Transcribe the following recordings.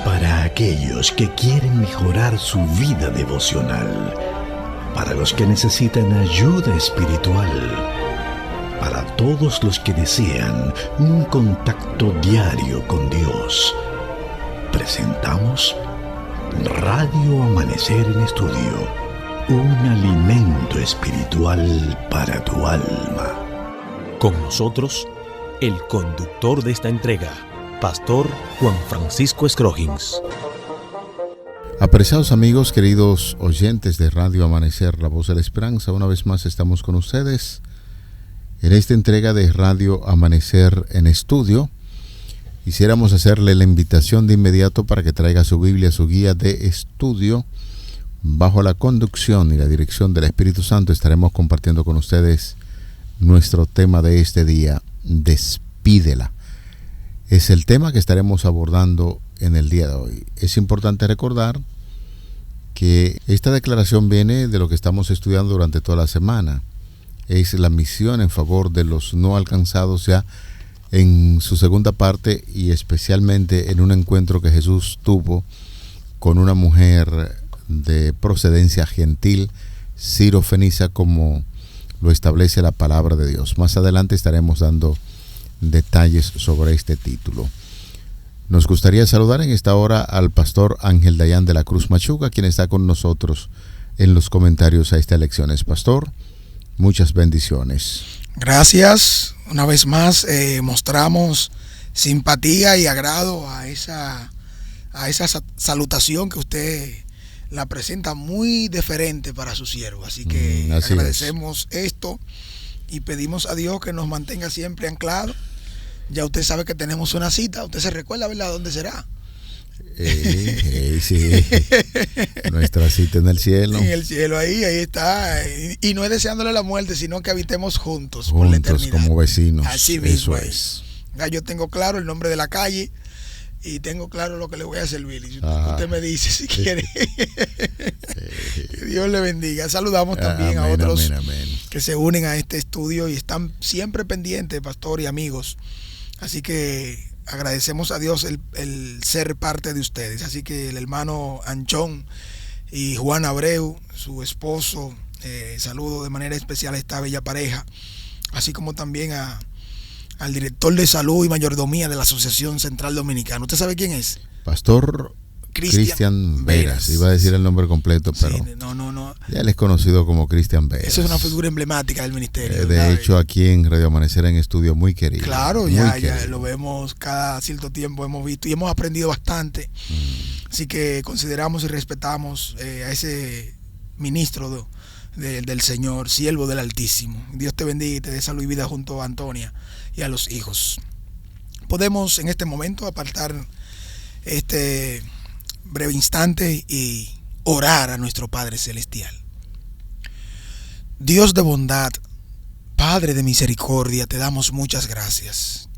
Para aquellos que quieren mejorar su vida devocional, para los que necesitan ayuda espiritual, para todos los que desean un contacto diario con Dios, presentamos Radio Amanecer en Estudio, un alimento espiritual para tu alma. Con nosotros, el conductor de esta entrega, Pastor Juan Francisco Scroggins. Apreciados amigos, queridos oyentes de Radio Amanecer, la voz de la esperanza, una vez más estamos con ustedes en esta entrega de Radio Amanecer en Estudio. Quisiéramos hacerle la invitación de inmediato para que traiga su Biblia, su guía de estudio. Bajo la conducción y la dirección del Espíritu Santo estaremos compartiendo con ustedes nuestro tema de este día, Despídela. Es el tema que estaremos abordando en el día de hoy. Es importante recordar que esta declaración viene de lo que estamos estudiando durante toda la semana. Es la misión en favor de los no alcanzados, ya en su segunda parte, y especialmente en un encuentro que Jesús tuvo con una mujer de procedencia gentil, sirofenicia, como lo establece la palabra de Dios. Más adelante estaremos dando detalles sobre este título. Nos gustaría saludar en esta hora al pastor Ángel Dayan de la Cruz Machuca, quien está con nosotros en los comentarios a estas lecciones. Pastor, muchas bendiciones. Gracias. Una vez más mostramos simpatía y agrado a esa salutación que usted la presenta muy deferente para su siervo. Así que agradecemos esto y pedimos a Dios que nos mantenga siempre anclados. Ya usted sabe que tenemos una cita. Usted se recuerda, ¿verdad? ¿Dónde será? Sí. Nuestra cita en el cielo. En el cielo, ahí está. Y no es deseándole la muerte, sino que habitemos juntos por la Juntos eternidad. como vecinos. Así mismo. Eso es. Ya yo tengo claro el nombre de la calle y tengo claro lo que le voy a servir. Y usted me dice si quiere. Que Dios le bendiga. Saludamos también a otros que se unen a este estudio y están siempre pendientes, pastor y amigos. Así que agradecemos a Dios el ser parte de ustedes. Así que el hermano Anchón y Juan Abreu, su esposo, saludo de manera especial a esta bella pareja, así como también al director de salud y mayordomía de la Asociación Central Dominicana. ¿Usted sabe quién es? Pastor Cristian Veras. Iba a decir el nombre completo, pero sí, no. Ya él es conocido como Cristian Veras. Esa es una figura emblemática del ministerio. De hecho, aquí en Radio Amanecer en Estudio, muy querido. Claro, ya lo vemos cada cierto tiempo, hemos visto y hemos aprendido bastante. Así que consideramos y respetamos a ese ministro del Señor, siervo del Altísimo. Dios te bendiga y te dé salud y vida junto a Antonia y a los hijos. Podemos en este momento apartar este breve instante y orar a nuestro Padre Celestial. Dios de bondad, Padre de misericordia, te damos muchas gracias.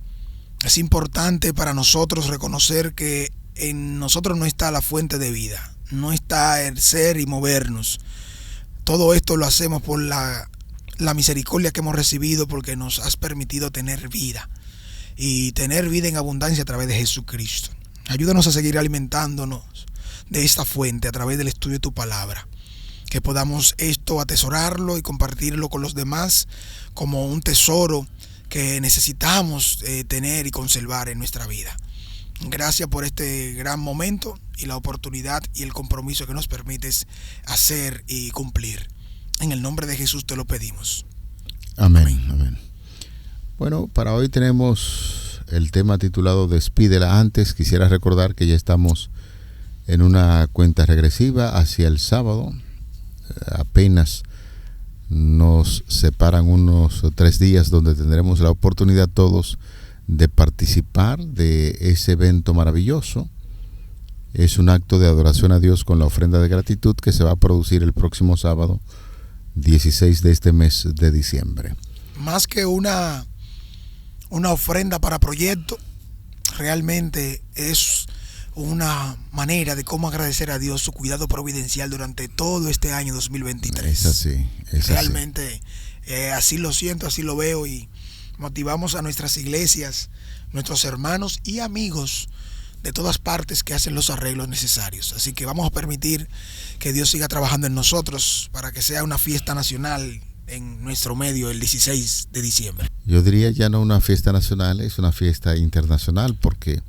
Es importante para nosotros reconocer que en nosotros no está la fuente de vida, no está el ser y movernos. Todo esto lo hacemos por la misericordia que hemos recibido, porque nos has permitido tener vida y tener vida en abundancia a través de Jesucristo. Ayúdanos a seguir alimentándonos de esta fuente a través del estudio de tu palabra, que podamos esto atesorarlo y compartirlo con los demás como un tesoro que necesitamos tener y conservar en nuestra vida. Gracias por este gran momento y la oportunidad y el compromiso que nos permites hacer y cumplir. En el nombre de Jesús te lo pedimos. Amén. Bueno, para hoy tenemos el tema titulado Despídela. Antes quisiera recordar que ya estamos en una cuenta regresiva hacia el sábado. Apenas nos separan unos 3 días donde tendremos la oportunidad todos de participar de ese evento maravilloso. Es un acto de adoración a Dios con la ofrenda de gratitud que se va a producir el próximo sábado 16 de este mes de diciembre. Más que una ofrenda para proyecto, realmente es una manera de cómo agradecer a Dios su cuidado providencial durante todo este año 2023. Es así. Realmente así lo siento, así lo veo, y motivamos a nuestras iglesias, nuestros hermanos y amigos de todas partes que hacen los arreglos necesarios. Así que vamos a permitir que Dios siga trabajando en nosotros para que sea una fiesta nacional en nuestro medio el 16 de diciembre. Yo diría ya no una fiesta nacional, es una fiesta internacional, porque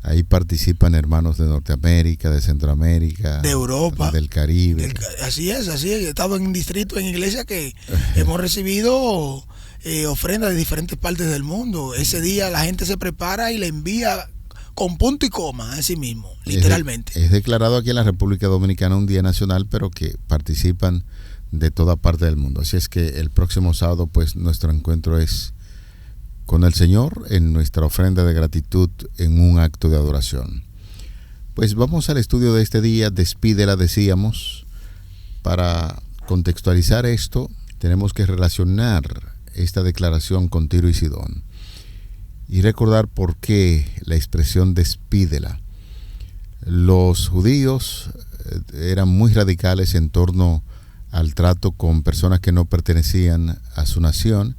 ahí participan hermanos de Norteamérica, de Centroamérica, de Europa, del Caribe. Así es. He estado en distrito, en iglesia que hemos recibido ofrendas de diferentes partes del mundo. Ese día la gente se prepara y le envía con punto y coma, así mismo, literalmente. Es declarado aquí en la República Dominicana un día nacional, pero que participan de toda parte del mundo. Así es que el próximo sábado, pues, nuestro encuentro es con el Señor en nuestra ofrenda de gratitud en un acto de adoración. Pues vamos al estudio de este día. Despídela, decíamos. Para contextualizar esto, tenemos que relacionar esta declaración con Tiro y Sidón y recordar por qué la expresión despídela. Los judíos eran muy radicales en torno al trato con personas que no pertenecían a su nación,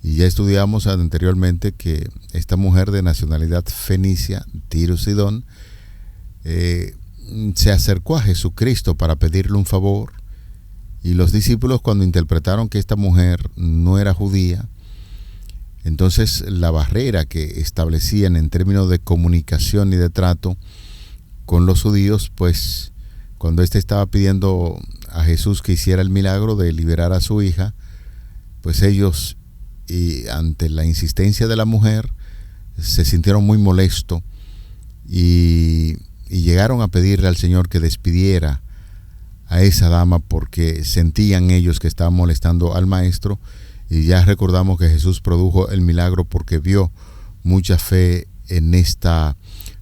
y ya estudiamos anteriormente que esta mujer de nacionalidad fenicia, Tiro y Sidón, se acercó a Jesucristo para pedirle un favor, y los discípulos, cuando interpretaron que esta mujer no era judía, entonces la barrera que establecían en términos de comunicación y de trato con los judíos, pues cuando éste estaba pidiendo a Jesús que hiciera el milagro de liberar a su hija, pues ellos, y ante la insistencia de la mujer, se sintieron muy molestos y llegaron a pedirle al Señor que despidiera a esa dama, porque sentían ellos que estaban molestando al maestro. Y ya recordamos que Jesús produjo el milagro porque vio mucha fe en esta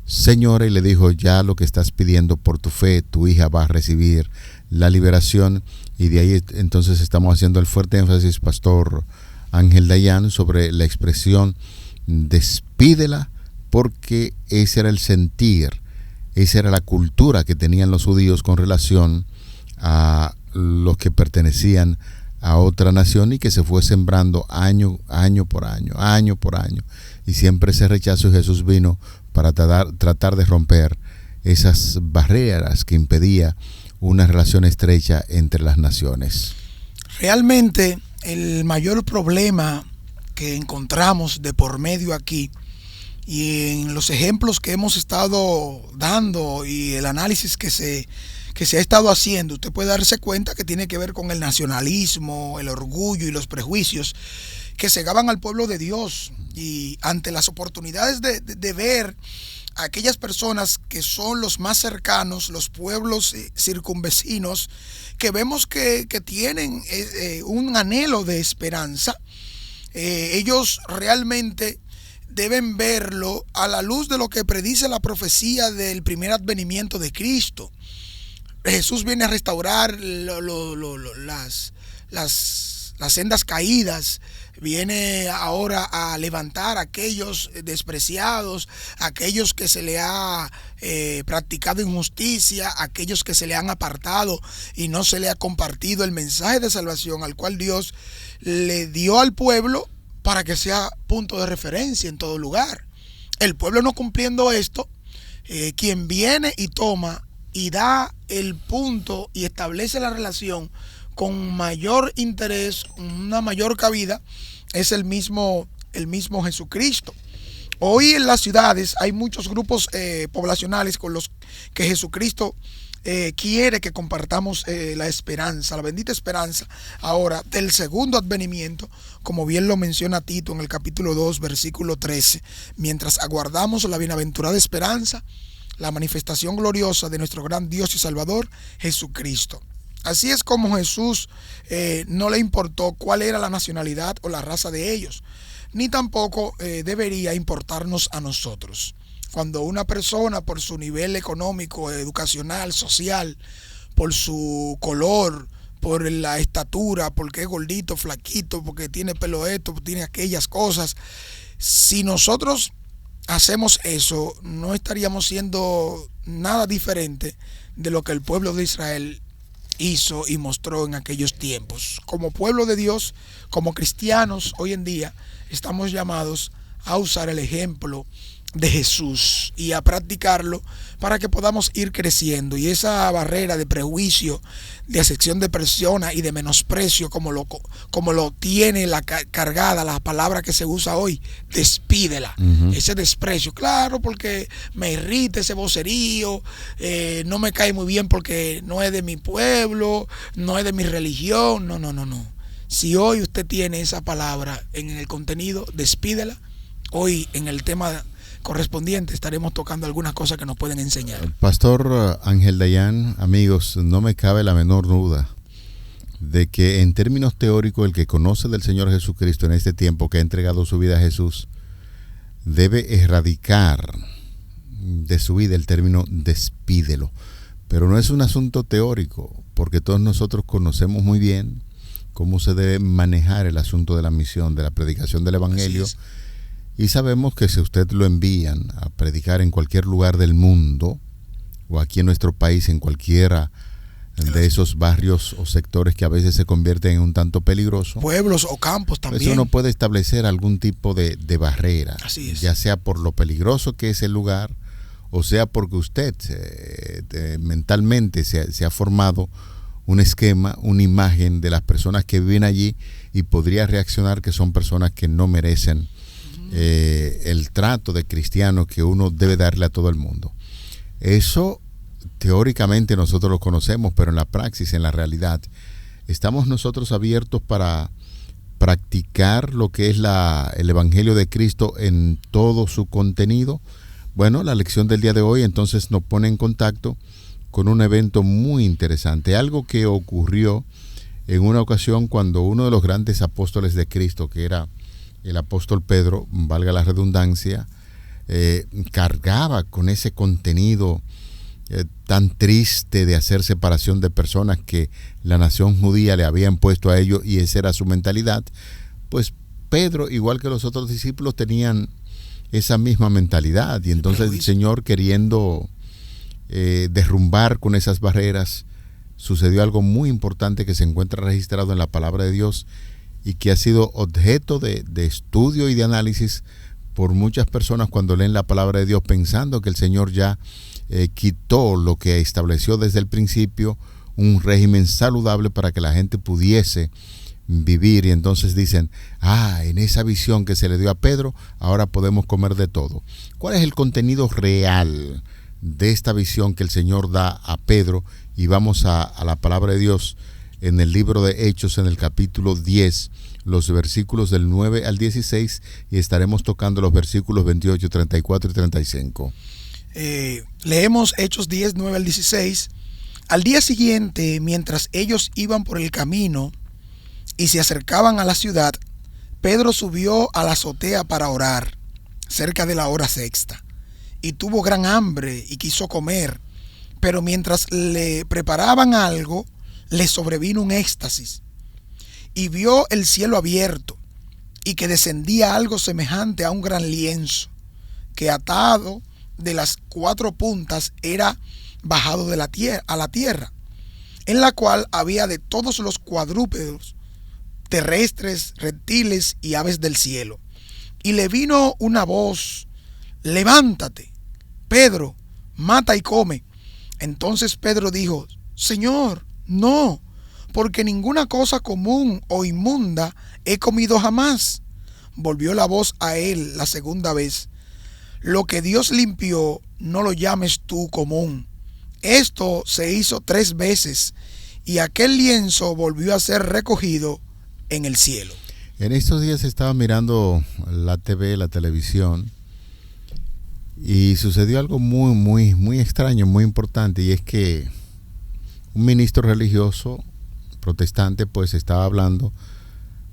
señora y le dijo: ya lo que estás pidiendo, por tu fe, tu hija va a recibir la liberación. Y de ahí entonces estamos haciendo el fuerte énfasis, Pastor Ángel Dayan, sobre la expresión despídela, porque ese era el sentir, esa era la cultura que tenían los judíos con relación a los que pertenecían a otra nación, y que se fue sembrando año por año, y siempre ese rechazo. Y Jesús vino para tratar de romper esas barreras que impedía una relación estrecha entre las naciones. Realmente el mayor problema que encontramos de por medio aquí, y en los ejemplos que hemos estado dando y el análisis que se ha estado haciendo, usted puede darse cuenta que tiene que ver con el nacionalismo, el orgullo y los prejuicios que cegaban al pueblo de Dios. Y ante las oportunidades de ver a aquellas personas que son los más cercanos, los pueblos circunvecinos, que vemos que tienen un anhelo de esperanza, ellos realmente deben verlo a la luz de lo que predice la profecía del primer advenimiento de Cristo. Jesús viene a restaurar las sendas caídas, viene ahora a levantar a aquellos despreciados, a aquellos que se le ha practicado injusticia, a aquellos que se le han apartado y no se le ha compartido el mensaje de salvación al cual Dios le dio al pueblo para que sea punto de referencia en todo lugar. El pueblo no cumpliendo esto, quien viene y toma y da el punto y establece la relación con mayor interés, una mayor cabida, es el mismo Jesucristo. Hoy en las ciudades hay muchos grupos poblacionales con los que Jesucristo quiere que compartamos la esperanza, la bendita esperanza ahora del segundo advenimiento, como bien lo menciona Tito en el capítulo 2, versículo 13, mientras aguardamos la bienaventurada esperanza, la manifestación gloriosa de nuestro gran Dios y Salvador, Jesucristo. Así es como Jesús no le importó cuál era la nacionalidad o la raza de ellos, ni tampoco debería importarnos a nosotros. Cuando una persona, por su nivel económico, educacional, social, por su color, por la estatura, porque es gordito, flaquito, porque tiene pelo esto, tiene aquellas cosas, si nosotros hacemos eso, no estaríamos siendo nada diferente de lo que el pueblo de Israel hizo y mostró en aquellos tiempos. Como pueblo de Dios, como cristianos, hoy en día estamos llamados a usar el ejemplo, de Jesús y a practicarlo para que podamos ir creciendo. Y esa barrera de prejuicio, de acepción de personas y de menosprecio como lo tiene cargada la palabra que se usa hoy, despídela. Ese desprecio, claro, porque me irrita ese vocerío, no me cae muy bien porque no es de mi pueblo, no es de mi religión. No. Si hoy usted tiene esa palabra en el contenido, despídela. Hoy en el tema correspondiente estaremos tocando algunas cosas que nos pueden enseñar. Pastor Ángel Dayan, amigos, no me cabe la menor duda de que en términos teóricos el que conoce del Señor Jesucristo en este tiempo, que ha entregado su vida a Jesús, debe erradicar de su vida el término despídelo. Pero no es un asunto teórico, porque todos nosotros conocemos muy bien cómo se debe manejar el asunto de la misión, de la predicación del Evangelio. Y sabemos que si usted lo envían a predicar en cualquier lugar del mundo, o aquí en nuestro país, en cualquiera de esos barrios o sectores que a veces se convierten en un tanto peligrosos, pueblos o campos también, eso no puede establecer algún tipo de barrera, ya sea por lo peligroso que es el lugar, o sea porque usted mentalmente se ha formado un esquema, una imagen de las personas que viven allí y podría reaccionar que son personas que no merecen el trato de cristiano que uno debe darle a todo el mundo. Eso teóricamente nosotros lo conocemos, pero en la praxis, en la realidad, ¿estamos nosotros abiertos para practicar lo que es el Evangelio de Cristo en todo su contenido? Bueno, la lección del día de hoy entonces nos pone en contacto con un evento muy interesante, algo que ocurrió en una ocasión cuando uno de los grandes apóstoles de Cristo, que era el apóstol Pedro, valga la redundancia, cargaba con ese contenido tan triste de hacer separación de personas que la nación judía le había impuesto a ellos, y esa era su mentalidad. Pues Pedro, igual que los otros discípulos, tenían esa misma mentalidad, y entonces el Señor, queriendo derrumbar con esas barreras, sucedió algo muy importante que se encuentra registrado en la palabra de Dios y que ha sido objeto de estudio y de análisis por muchas personas cuando leen la palabra de Dios, pensando que el Señor ya quitó lo que estableció desde el principio, un régimen saludable para que la gente pudiese vivir, y entonces dicen, en esa visión que se le dio a Pedro, ahora podemos comer de todo. ¿Cuál es el contenido real de esta visión que el Señor da a Pedro? Y vamos a la palabra de Dios en el libro de Hechos, en el capítulo 10, los versículos del 9 al 16, y estaremos tocando los versículos 28, 34 y 35. Leemos Hechos 10, 9 al 16. Al día siguiente, mientras ellos iban por el camino y se acercaban a la ciudad, Pedro subió a la azotea para orar, cerca de la hora sexta, y tuvo gran hambre y quiso comer, pero mientras le preparaban algo, le sobrevino un éxtasis, y vio el cielo abierto, y que descendía algo semejante a un gran lienzo, que atado de las 4 puntas era bajado de la tierra, a la tierra, en la cual había de todos los cuadrúpedos, terrestres, reptiles y aves del cielo. Y le vino una voz: levántate, Pedro, mata y come. Entonces Pedro dijo: Señor, no, porque ninguna cosa común o inmunda he comido jamás. Volvió la voz a él la segunda vez: lo que Dios limpió, no lo llames tú común. Esto se hizo 3 veces, y aquel lienzo volvió a ser recogido en el cielo. En estos días estaba mirando la televisión, y sucedió algo muy extraño, muy importante, y es que un ministro religioso protestante pues estaba hablando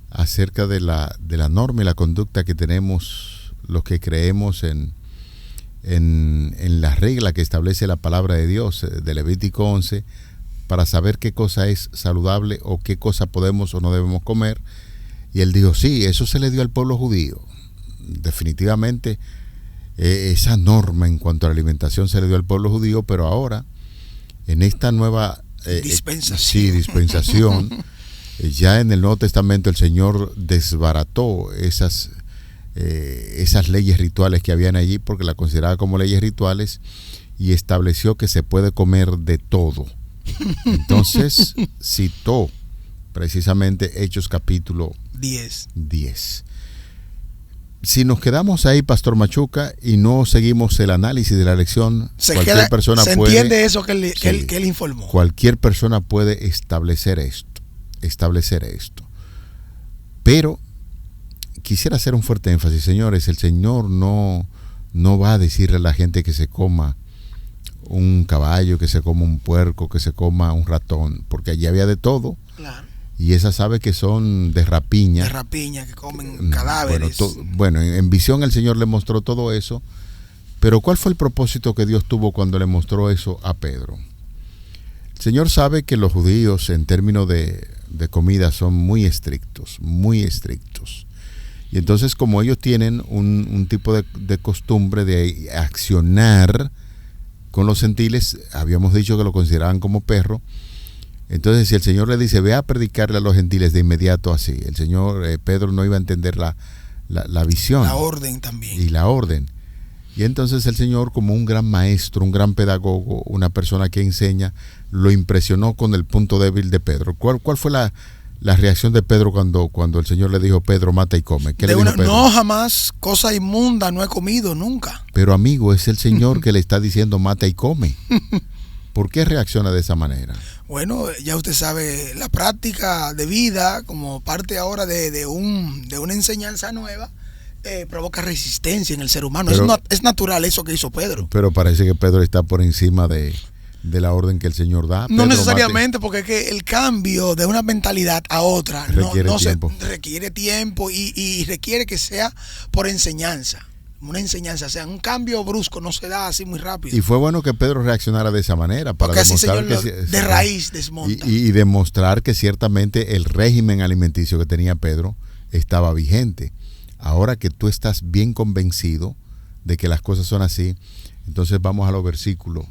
acerca de la norma y la conducta que tenemos los que creemos en la regla que establece la palabra de Dios de Levítico 11 para saber qué cosa es saludable o qué cosa podemos o no debemos comer. Y él dijo, sí, eso se le dio al pueblo judío. Definitivamente esa norma en cuanto a la alimentación se le dio al pueblo judío, pero ahora en esta nueva dispensación ya en el Nuevo Testamento el Señor desbarató esas leyes rituales que habían allí, porque la consideraba como leyes rituales, y estableció que se puede comer de todo. Entonces citó precisamente Hechos capítulo 10. Si nos quedamos ahí, Pastor Machuca, y no seguimos el análisis de la lección, se entiende eso que él informó. Cualquier persona puede establecer esto. Pero quisiera hacer un fuerte énfasis, señores. El Señor no va a decirle a la gente que se coma un caballo, que se coma un puerco, que se coma un ratón, porque allí había de todo. Claro. Y esas aves que son de rapiña. De rapiña, que comen cadáveres. Bueno, en visión el Señor le mostró todo eso. Pero ¿cuál fue el propósito que Dios tuvo cuando le mostró eso a Pedro? El Señor sabe que los judíos en términos de comida son muy estrictos. Y entonces, como ellos tienen un tipo de costumbre de accionar con los gentiles, habíamos dicho que lo consideraban como perro. Entonces, si el Señor le dice, ve a predicarle a los gentiles de inmediato así, el Señor, Pedro no iba a entender la visión. La orden también. Y la orden. Y entonces el Señor, como un gran maestro, un gran pedagogo, una persona que enseña, lo impresionó con el punto débil de Pedro. ¿Cuál fue la reacción de Pedro cuando el Señor le dijo, Pedro, mata y come? ¿Qué le dijo Pedro? No, jamás, cosa inmunda no he comido nunca. Pero amigo, es el Señor que le está diciendo, mata y come. ¿Por qué reacciona de esa manera? Bueno, ya usted sabe, la práctica de vida, como parte ahora de una enseñanza nueva, provoca resistencia en el ser humano. Pero, es natural eso que hizo Pedro. Pero parece que Pedro está por encima de la orden que el Señor da. No necesariamente, porque es que el cambio de una mentalidad a otra requiere tiempo y requiere que sea por enseñanza. Una enseñanza, o sea, un cambio brusco no se da así muy rápido. Y fue bueno que Pedro reaccionara de esa manera para demostrar que de raíz desmonta. Y demostrar que ciertamente el régimen alimenticio que tenía Pedro estaba vigente. Ahora que tú estás bien convencido de que las cosas son así, entonces vamos a los versículos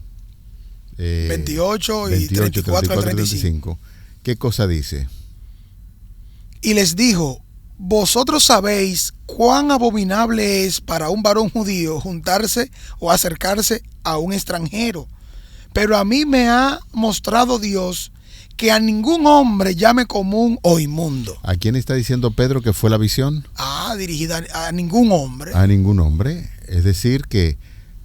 28 y 34 al 35. ¿Qué cosa dice? Y les dijo, vosotros sabéis cuán abominable es para un varón judío juntarse o acercarse a un extranjero. Pero a mí me ha mostrado Dios que a ningún hombre llame común o inmundo. ¿A quién está diciendo Pedro que fue la visión? Dirigida a ningún hombre. A ningún hombre. Es decir, que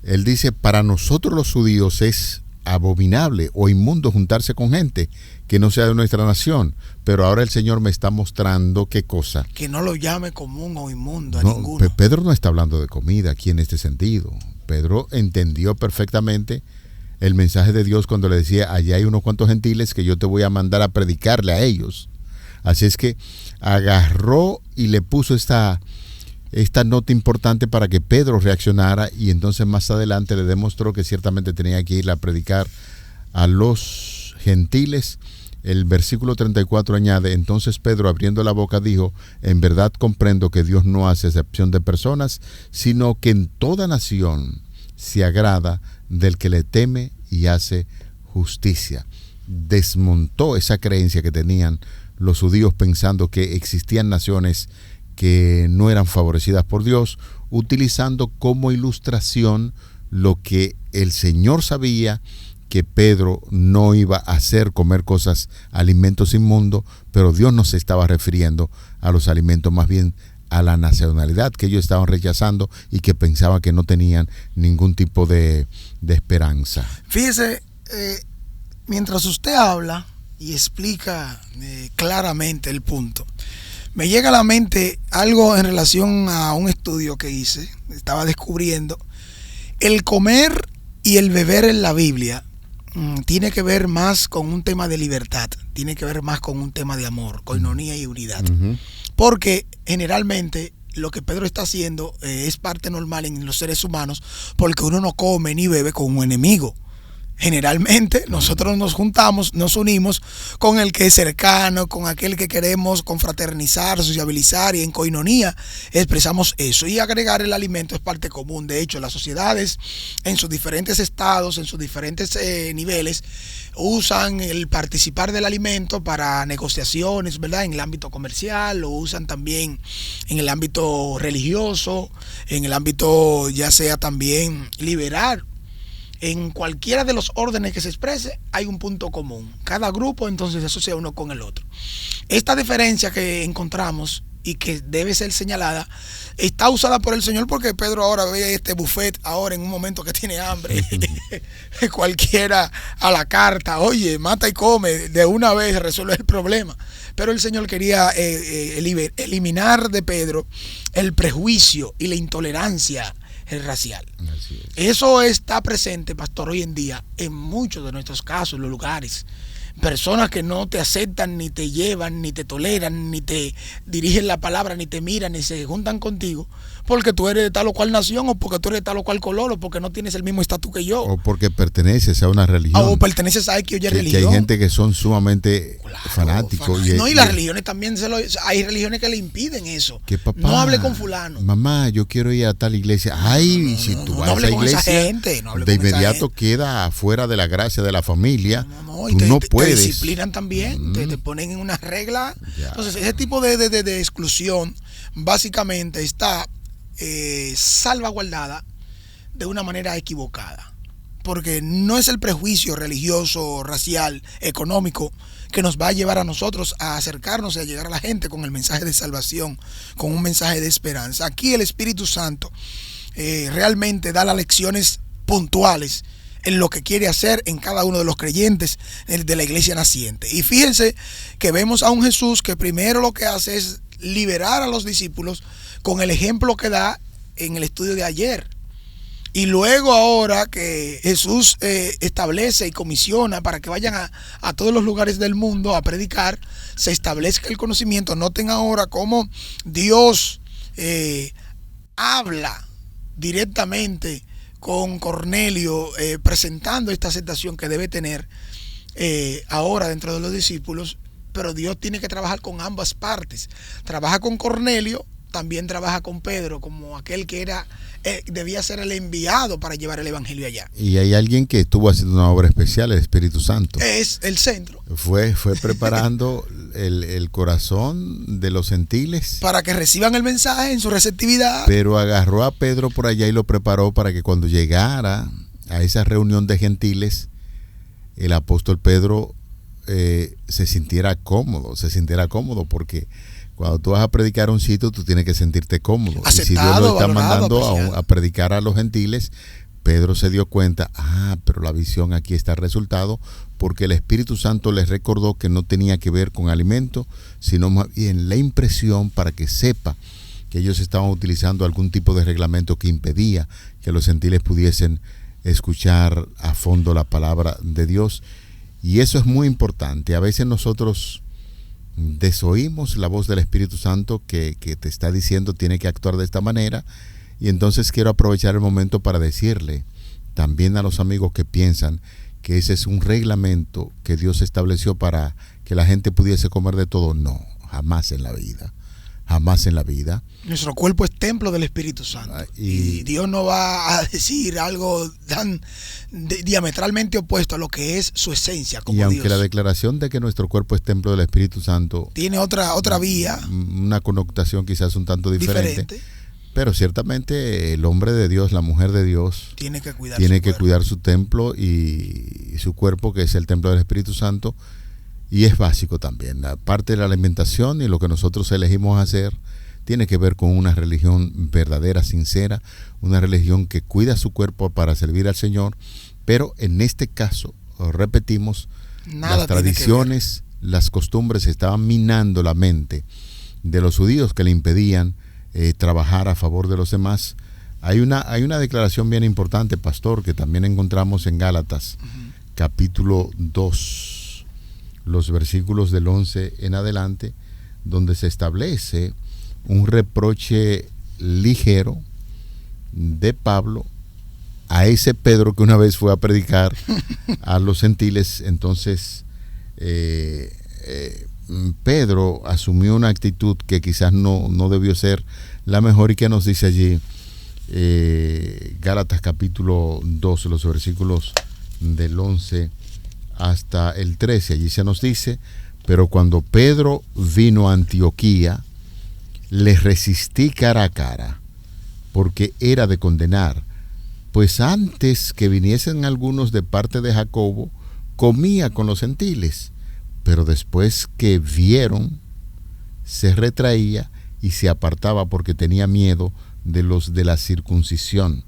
él dice, para nosotros los judíos es abominable o inmundo juntarse con gente que no sea de nuestra nación, pero ahora el Señor me está mostrando qué cosa. Que no lo llame común o inmundo a ninguno. Pedro no está hablando de comida aquí en este sentido. Pedro entendió perfectamente el mensaje de Dios cuando le decía, allá hay unos cuantos gentiles que yo te voy a mandar a predicarle a ellos. Así es que agarró y le puso esta nota importante para que Pedro reaccionara, y entonces más adelante le demostró que ciertamente tenía que ir a predicar a los gentiles. El versículo 34 añade, entonces Pedro abriendo la boca dijo, en verdad comprendo que Dios no hace excepción de personas, sino que en toda nación se agrada del que le teme y hace justicia. Desmontó esa creencia que tenían los judíos pensando que existían naciones que no eran favorecidas por Dios, utilizando como ilustración lo que el Señor sabía que Pedro no iba a hacer, comer alimentos inmundos, pero Dios no se estaba refiriendo a los alimentos, más bien a la nacionalidad que ellos estaban rechazando y que pensaban que no tenían ningún tipo de esperanza. Fíjese, mientras usted habla y explica claramente el punto, me llega a la mente algo en relación a un estudio que hice. Estaba descubriendo el comer y el beber en la Biblia tiene que ver más con un tema de libertad, tiene que ver más con un tema de amor, coinonía y unidad. Uh-huh. Porque generalmente lo que Pedro está haciendo es parte normal en los seres humanos, porque uno no come ni bebe con un enemigo. Generalmente nosotros nos juntamos, nos unimos con el que es cercano, con aquel que queremos confraternizar, sociabilizar, y en coinonía expresamos eso. Y agregar el alimento es parte común. De hecho, las sociedades en sus diferentes estados, en sus diferentes niveles, usan el participar del alimento para negociaciones, ¿verdad? En el ámbito comercial, lo usan también en el ámbito religioso, en el ámbito ya sea también liberar. En cualquiera de los órdenes que se exprese hay un punto común. Cada grupo entonces se asocia uno con el otro. Esta diferencia que encontramos y que debe ser señalada está usada por el Señor, porque Pedro ahora ve este buffet ahora en un momento que tiene hambre. Cualquiera a la carta, oye, mata y come, de una vez resuelve el problema. Pero el Señor quería eliminar de Pedro el prejuicio y la intolerancia racial. Eso está presente, pastor, hoy en día en muchos de nuestros casos, en los lugares. Personas que no te aceptan, ni te llevan, ni te toleran, ni te dirigen la palabra, ni te miran, ni se juntan contigo porque tú eres de tal o cual nación, o porque tú eres de tal o cual color, o porque no tienes el mismo estatus que yo, o porque perteneces a una religión, o perteneces a X o Y religión. Que hay gente que son sumamente fanáticos. No, y las religiones también hay religiones que le impiden eso. Que papá, no hable con fulano. Mamá, yo quiero ir a tal iglesia. Ay, si tú vas a esa iglesia, gente, de inmediato queda fuera de la gracia de la familia. Tú te puedes. Te disciplinan también, te ponen en una regla. Ya. Entonces, ese tipo de exclusión básicamente está salvaguardada de una manera equivocada, porque no es el prejuicio religioso, racial, económico que nos va a llevar a nosotros a acercarnos y a llegar a la gente con el mensaje de salvación, con un mensaje de esperanza. Aquí el Espíritu Santo realmente da las lecciones puntuales en lo que quiere hacer en cada uno de los creyentes de la iglesia naciente. Y fíjense que vemos a un Jesús que primero lo que hace es liberar a los discípulos con el ejemplo que da en el estudio de ayer. Y luego ahora que Jesús establece y comisiona para que vayan a todos los lugares del mundo a predicar, se establezca el conocimiento. Noten ahora cómo Dios habla directamente con Cornelio, presentando esta aceptación que debe tener ahora dentro de los discípulos. Pero Dios tiene que trabajar con ambas partes. Trabaja con Cornelio, también trabaja con Pedro, como aquel que debía ser el enviado para llevar el evangelio allá. Y hay alguien que estuvo haciendo una obra especial, el Espíritu Santo. Es el centro. Fue preparando el corazón de los gentiles para que reciban el mensaje en su receptividad. Pero agarró a Pedro por allá y lo preparó para que cuando llegara a esa reunión de gentiles, el apóstol Pedro se sintiera cómodo, porque cuando tú vas a predicar a un sitio, tú tienes que sentirte cómodo. Aceptado, y si Dios lo está mandando apreciado a predicar a los gentiles, Pedro se dio cuenta, pero la visión aquí está el resultado, porque el Espíritu Santo les recordó que no tenía que ver con alimento, sino más bien la impresión para que sepa que ellos estaban utilizando algún tipo de reglamento que impedía que los gentiles pudiesen escuchar a fondo la palabra de Dios. Y eso es muy importante. A veces nosotros desoímos la voz del Espíritu Santo que te está diciendo tiene que actuar de esta manera, y entonces quiero aprovechar el momento para decirle también a los amigos que piensan que ese es un reglamento que Dios estableció para que la gente pudiese comer de todo. No, jamás en la vida. Jamás en la vida. Nuestro cuerpo es templo del Espíritu Santo. Y Dios no va a decir algo tan diametralmente opuesto a lo que es su esencia como Dios. Y aunque Dios. La declaración de que nuestro cuerpo es templo del Espíritu Santo tiene otra vía, una connotación quizás un tanto diferente. Pero ciertamente el hombre de Dios, la mujer de Dios, tiene que cuidar su templo y su cuerpo, que es el templo del Espíritu Santo. Y es básico también. La parte de la alimentación y lo que nosotros elegimos hacer tiene que ver con una religión verdadera, sincera, una religión que cuida su cuerpo para servir al Señor. Pero en este caso, repetimos, las tradiciones, las costumbres estaban minando la mente de los judíos que le impedían trabajar a favor de los demás. Hay una declaración bien importante, pastor, que también encontramos en Gálatas, capítulo 2. Los versículos del 11 en adelante, donde se establece un reproche ligero de Pablo a ese Pedro que una vez fue a predicar a los gentiles. Entonces Pedro asumió una actitud que quizás no debió ser la mejor, y que nos dice allí Gálatas capítulo 12, los versículos del 11 hasta el 13. Allí se nos dice: pero cuando Pedro vino a Antioquía, le resistí cara a cara, porque era de condenar, pues antes que viniesen algunos de parte de Jacobo, comía con los gentiles, pero después que vieron, se retraía y se apartaba, porque tenía miedo de los de la circuncisión.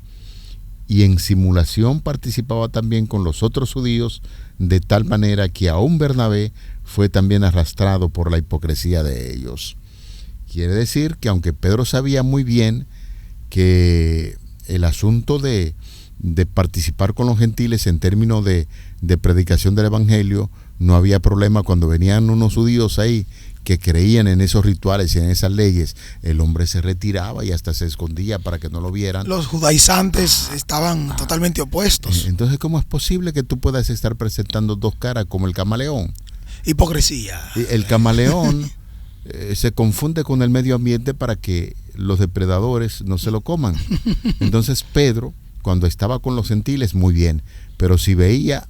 Y en simulación participaba también con los otros judíos, de tal manera que aún Bernabé fue también arrastrado por la hipocresía de ellos. Quiere decir que aunque Pedro sabía muy bien que el asunto de participar con los gentiles en términos de predicación del evangelio, no había problema. Cuando venían unos judíos ahí que creían en esos rituales y en esas leyes, el hombre se retiraba y hasta se escondía para que no lo vieran. Los judaizantes estaban totalmente opuestos. Entonces, ¿cómo es posible que tú puedas estar presentando dos caras como el camaleón? Hipocresía. El camaleón se confunde con el medio ambiente para que los depredadores no se lo coman. Entonces Pedro, cuando estaba con los gentiles, muy bien, pero si veía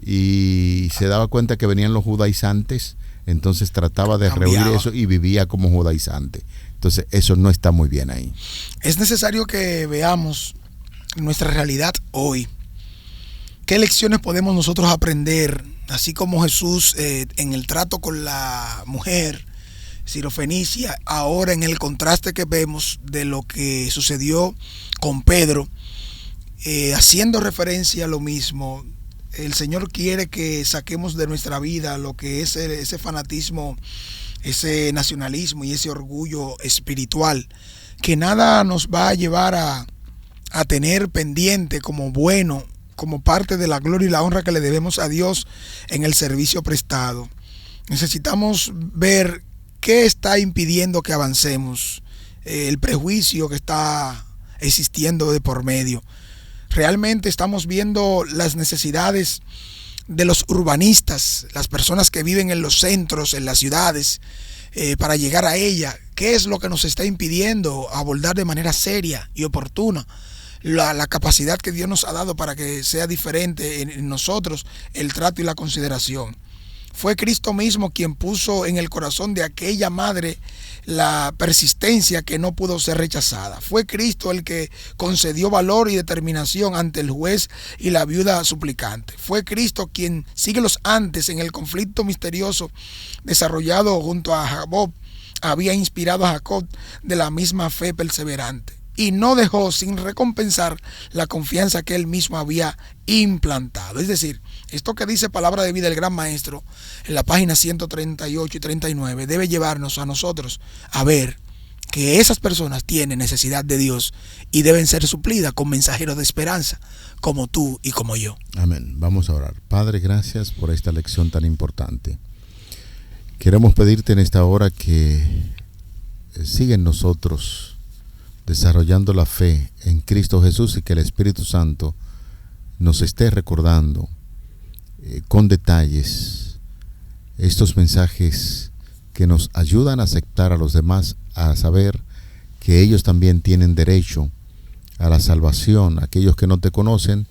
y se daba cuenta que venían los judaizantes, entonces trataba de rehuir eso y vivía como judaizante. Entonces eso no está muy bien ahí. Es necesario que veamos nuestra realidad hoy. ¿Qué lecciones podemos nosotros aprender? Así como Jesús en el trato con la mujer sirofenicia, ahora en el contraste que vemos de lo que sucedió con Pedro, haciendo referencia a lo mismo. El Señor quiere que saquemos de nuestra vida lo que es ese fanatismo, ese nacionalismo y ese orgullo espiritual, que nada nos va a llevar a tener pendiente como bueno, como parte de la gloria y la honra que le debemos a Dios en el servicio prestado. Necesitamos ver qué está impidiendo que avancemos, el prejuicio que está existiendo de por medio. Realmente estamos viendo las necesidades de los urbanistas, las personas que viven en los centros, en las ciudades, para llegar a ella. ¿Qué es lo que nos está impidiendo abordar de manera seria y oportuna la capacidad que Dios nos ha dado para que sea diferente en nosotros el trato y la consideración? Fue Cristo mismo quien puso en el corazón de aquella madre la persistencia que no pudo ser rechazada. Fue Cristo el que concedió valor y determinación ante el juez y la viuda suplicante. Fue Cristo quien, siglos antes, en el conflicto misterioso desarrollado junto a Jacob, había inspirado a Jacob de la misma fe perseverante, y no dejó sin recompensar la confianza que él mismo había implantado. Es decir, esto que dice Palabra de Vida el Gran Maestro en la página 138 y 39 debe llevarnos a nosotros a ver que esas personas tienen necesidad de Dios y deben ser suplidas con mensajeros de esperanza como tú y como yo. Amén. Vamos a orar. Padre, gracias por esta lección tan importante. Queremos pedirte en esta hora que siga en nosotros desarrollando la fe en Cristo Jesús, y que el Espíritu Santo nos esté recordando con detalles estos mensajes que nos ayudan a aceptar a los demás, a saber que ellos también tienen derecho a la salvación. Aquellos que no te conocen,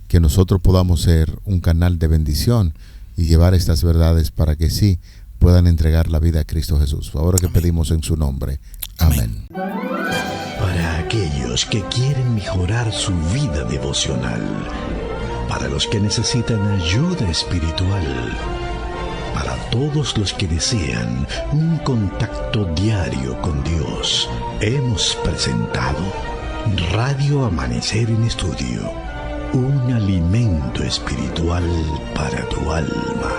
que nosotros podamos ser un canal de bendición y llevar estas verdades para que sí puedan entregar la vida a Cristo Jesús. Ahora que pedimos en su nombre. Amén. Para aquellos que quieren mejorar su vida devocional, para los que necesitan ayuda espiritual, para todos los que desean un contacto diario con Dios, hemos presentado Radio Amanecer en Estudio, un alimento espiritual para tu alma.